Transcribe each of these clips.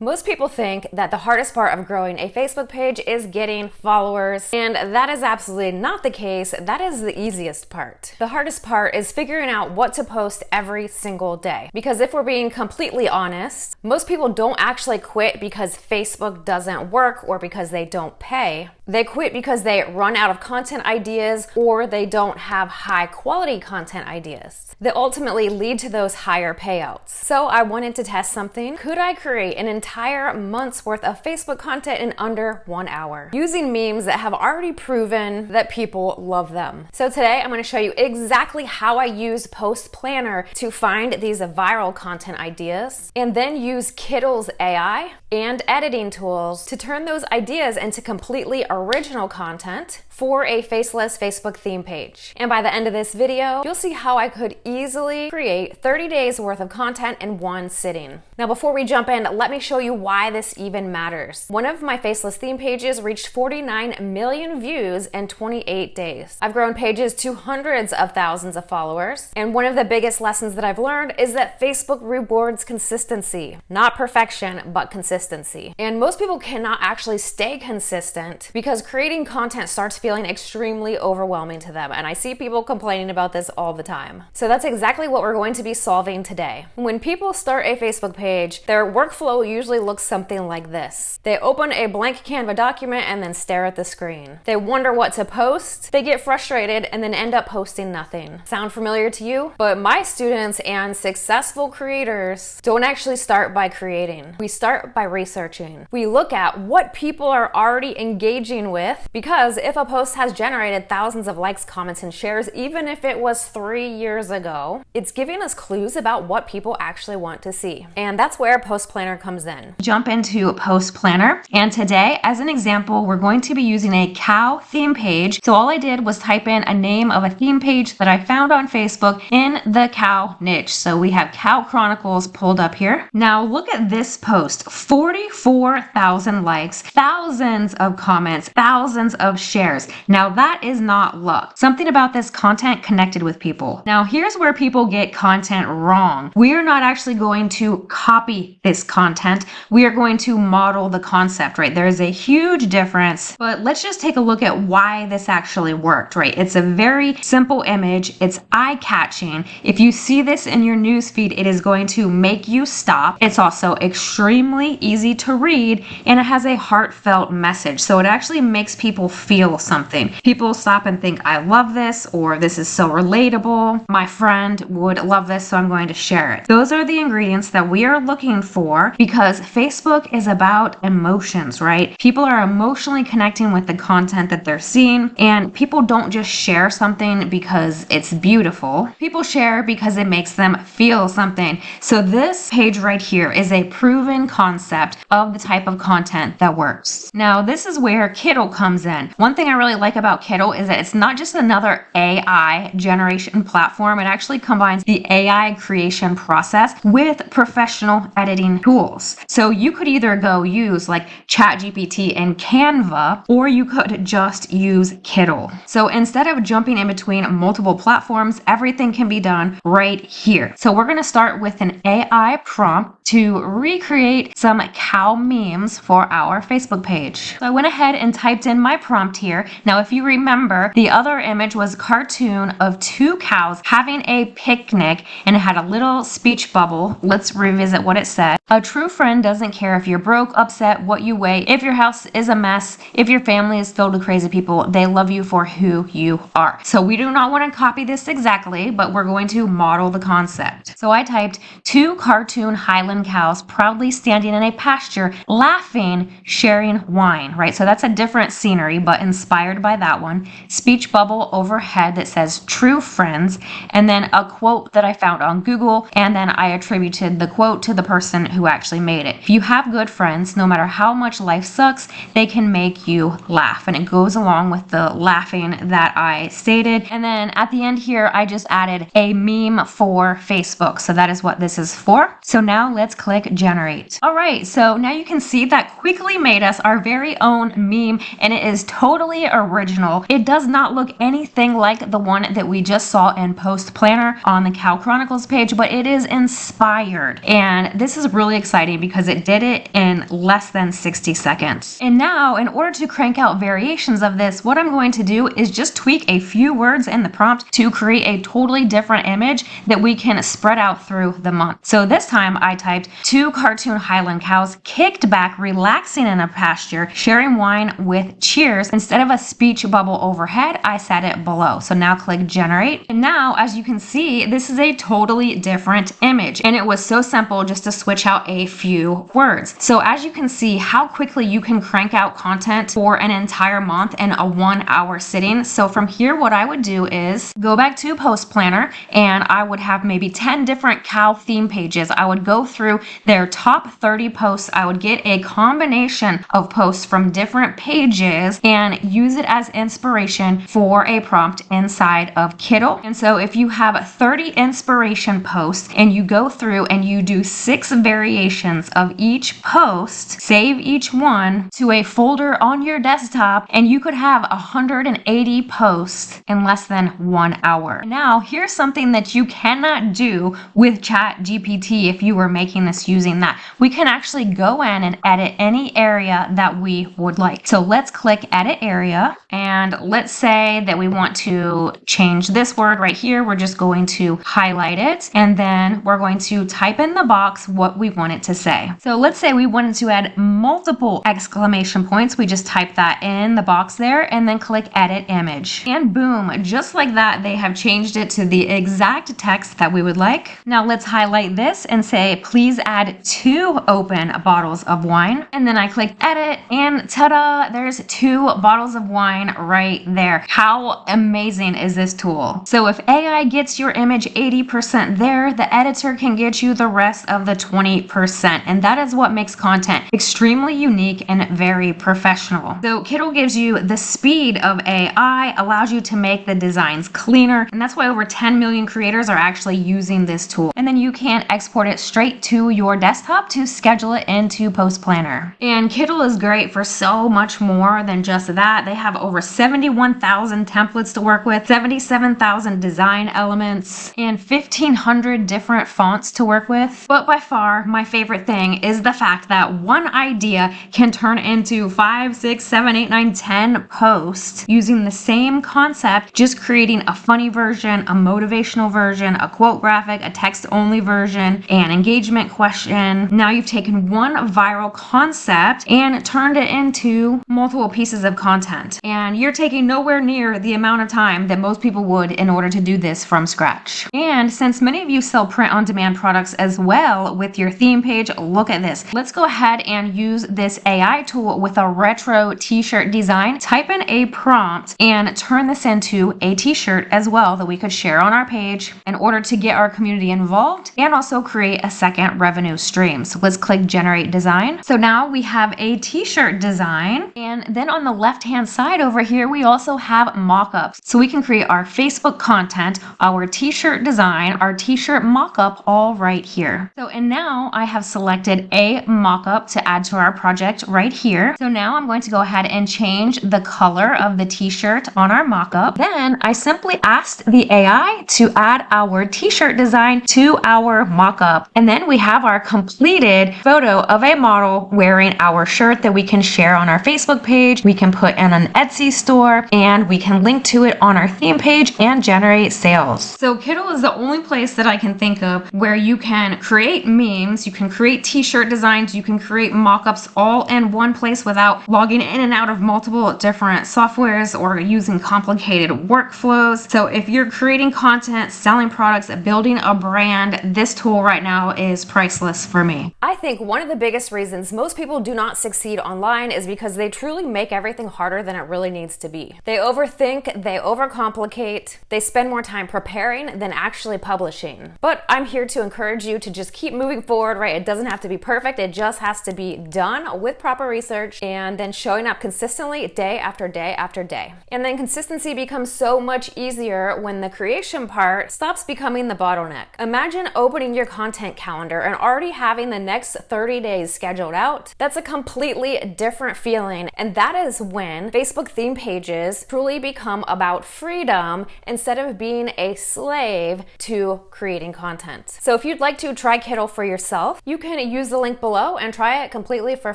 Most people think that the hardest part of growing a Facebook page is getting followers, and that is absolutely not the case. That is the easiest part. The hardest part is figuring out what to post every single day. Because if we're being completely honest, most people don't actually quit because Facebook doesn't work or because they don't pay. They quit because they run out of content ideas or they don't have high quality content ideas that ultimately lead to those higher payouts. So I wanted to test something. Could I create an entire month's worth of Facebook content in under 1 hour using memes that have already proven that people love them? So today I'm going to show you exactly how I use Post Planner to find these viral content ideas and then use Kittle's AI and editing tools to turn those ideas into completely original content for a faceless Facebook theme page. And by the end of this video, you'll see how I could easily create 30 days worth of content in one sitting. Now, before we jump in, let me show you why this even matters. One of my faceless theme pages reached 49 million views in 28 days. I've grown pages to hundreds of thousands of followers. And one of the biggest lessons that I've learned is that Facebook rewards consistency, not perfection, but consistency. And most people cannot actually stay consistent because creating content starts feeling extremely overwhelming to them. And I see people complaining about this all the time. So that's exactly what we're going to be solving today. When people start a Facebook page, their workflow usually looks something like this. They open a blank Canva document and then stare at the screen. They wonder what to post, they get frustrated, and then end up posting nothing. Sound familiar to you? But my students and successful creators don't actually start by creating. We start by researching. We look at what people are already engaging with, because if a post has generated thousands of likes, comments, and shares, even if it was 3 years ago, it's giving us clues about what people actually want to see. And that's where Post Planner comes in. Jump into Post Planner, and today, as an example, we're going to be using a cow theme page. So all I did was type in a name of a theme page that I found on Facebook in the cow niche. So we have Cow Chronicles pulled up here. Now look at this post, 44,000 likes, thousands of comments, thousands of shares. Now that is not luck. Something about this content connected with people. Now here's where people get content wrong. We are not actually going to copy this content. We are going to model the concept, right? There is a huge difference, but let's just take a look at why this actually worked, right? It's a very simple image. It's eye-catching. If you see this in your newsfeed, it is going to make you stop. It's also extremely easy to read, and it has a heartfelt message. So it actually makes people feel something. People stop and think, I love this, or this is so relatable. My friend would love this, so I'm going to share it. Those are the ingredients that we are looking for because Facebook is about emotions, right? People are emotionally connecting with the content that they're seeing, and people don't just share something because it's beautiful. People share because it makes them feel something. So this page right here is a proven concept of the type of content that works. Now, this is where Kittle comes in. One thing I really like about Kittle is that it's not just another AI generation platform. It actually combines the AI creation process with professional editing tools. So you could either go use like ChatGPT and Canva, or you could just use Kittle. So instead of jumping in between multiple platforms, everything can be done right here. So we're going to start with an AI prompt to recreate some cow memes for our Facebook page. So I went ahead and typed in my prompt here. Now, if you remember, the other image was a cartoon of two cows having a picnic, and it had a little speech bubble. Let's revisit what it said. A true friend doesn't care if you're broke, upset, what you weigh, if your house is a mess, if your family is filled with crazy people. They love you for who you are. So we do not want to copy this exactly, but we're going to model the concept. So I typed two cartoon Highland cows proudly standing in a pasture, laughing, sharing wine, right? So that's a different scenery, but inspired by that one. Speech bubble overhead that says true friends, and then a quote that I found on Google, and then I attributed the quote to the person who actually made it. If you have good friends, no matter how much life sucks, they can make you laugh. And it goes along with the laughing that I stated. And then at the end here, I just added a meme for Facebook. So that is what this is for. So now let's click generate. All right, so now you can see that quickly made us our very own meme, and it is totally original. It does not look anything like the one that we just saw in Post Planner on the Cow Chronicles page, but it is inspired. And this is really really exciting because it did it in less than 60 seconds. And now, in order to crank out variations of this, what I'm going to do is just tweak a few words in the prompt to create a totally different image that we can spread out through the month. So this time I typed 2 cartoon Highland cows kicked back, relaxing in a pasture, sharing wine with cheers. Instead of a speech bubble overhead, I set it below. So now click generate. And now, as you can see, this is a totally different image. And it was so simple just to switch out a few words. So as you can see how quickly you can crank out content for an entire month in a 1-hour sitting. So from here, what I would do is go back to Post Planner, and I would have maybe 10 different cow theme pages. I would go through their top 30 posts. I would get a combination of posts from different pages and use it as inspiration for a prompt inside of Kittl. And so if you have 30 inspiration posts and you go through and you do 6 variations of each post, save each one to a folder on your desktop, and you could have 180 posts in less than 1 hour. Now, here's something that you cannot do with ChatGPT if you were making this using that. We can actually go in and edit any area that we would like. So let's click edit area, and let's say that we want to change this word right here. We're just going to highlight it, and then we're going to type in the box what we want it to say. So let's say we wanted to add multiple exclamation points. We just type that in the box there and then click edit image. And boom, just like that, they have changed it to the exact text that we would like. Now let's highlight this and say, please add 2 open bottles of wine. And then I click edit, and ta-da, there's 2 bottles of wine right there. How amazing is this tool? So if AI gets your image 80% there, the editor can get you the rest of the 20%. And that is what makes content extremely unique and very professional. So Kittl gives you the speed of AI, allows you to make the designs cleaner, and that's why over 10 million creators are actually using this tool. And then you can export it straight to your desktop to schedule it into Post Planner. And Kittl is great for so much more than just that. They have over 71,000 templates to work with, 77,000 design elements, and 1,500 different fonts to work with. But by far, my favorite thing is the fact that one idea can turn into 5, 6, 7, 8, 9, 10 posts using the same concept, just creating a funny version, a motivational version, a quote graphic, a text-only version, an engagement question. Now you've taken one viral concept and turned it into multiple pieces of content. And you're taking nowhere near the amount of time that most people would in order to do this from scratch. And since many of you sell print-on-demand products as well with your theme page, look at this. Let's go ahead and use this AI tool with a retro t-shirt design. Type in a prompt and turn this into a t-shirt as well that we could share on our page in order to get our community involved and also create a second revenue stream. So let's click generate design. So now we have a t-shirt design, and then on the left-hand side over here, we also have mock-ups. So we can create our Facebook content, our t-shirt design, our t-shirt mock-up all right here. So, and now I have selected a mock-up to add to our project right here. So now I'm going to go ahead and change the color of the t-shirt on our mock-up. Then I simply asked the AI to add our t-shirt design to our mock-up. And then we have our completed photo of a model wearing our shirt that we can share on our Facebook page. We can put in an Etsy store, and we can link to it on our theme page and generate sales. So Kittl is the only place that I can think of where you can create memes, you can create t-shirt designs, you can create mock-ups all in one place without logging in and out of multiple different softwares or using complicated workflows. So if you're creating content, selling products, building a brand, this tool right now is priceless for me. I think one of the biggest reasons most people do not succeed online is because they truly make everything harder than it really needs to be. They overthink, they overcomplicate, they spend more time preparing than actually publishing. But I'm here to encourage you to just keep moving forward, right? It doesn't have to be perfect, it just has to be done with proper research and then showing up consistently day after day after day. And then consistency becomes so much easier when the creation part stops becoming the bottleneck. Imagine opening your content calendar and already having the next 30 days scheduled out. That's a completely different feeling, and that is when Facebook theme pages truly become about freedom instead of being a slave to creating content. So if you'd like to try Kittl for yourself, yourself, you can use the link below and try it completely for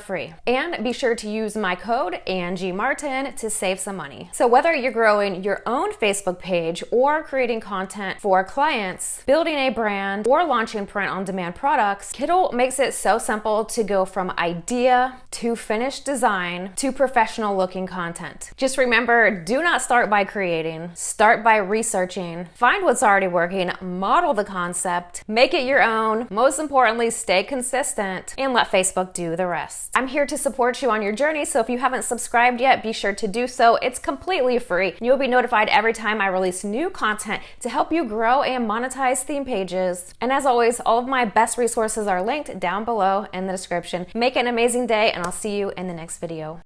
free. And be sure to use my code Angie Martin to save some money. So whether you're growing your own Facebook page or creating content for clients, building a brand, or launching print-on-demand products, Kittl makes it so simple to go from idea to finished design to professional-looking content. Just remember, do not start by creating. Start by researching. Find what's already working, model the concept, make it your own. Most importantly, stay consistent and let Facebook do the rest. I'm here to support you on your journey, so if you haven't subscribed yet, be sure to do so. It's completely free. You'll be notified every time I release new content to help you grow and monetize theme pages. And as always, all of my best resources are linked down below in the description. Make an amazing day, and I'll see you in the next video.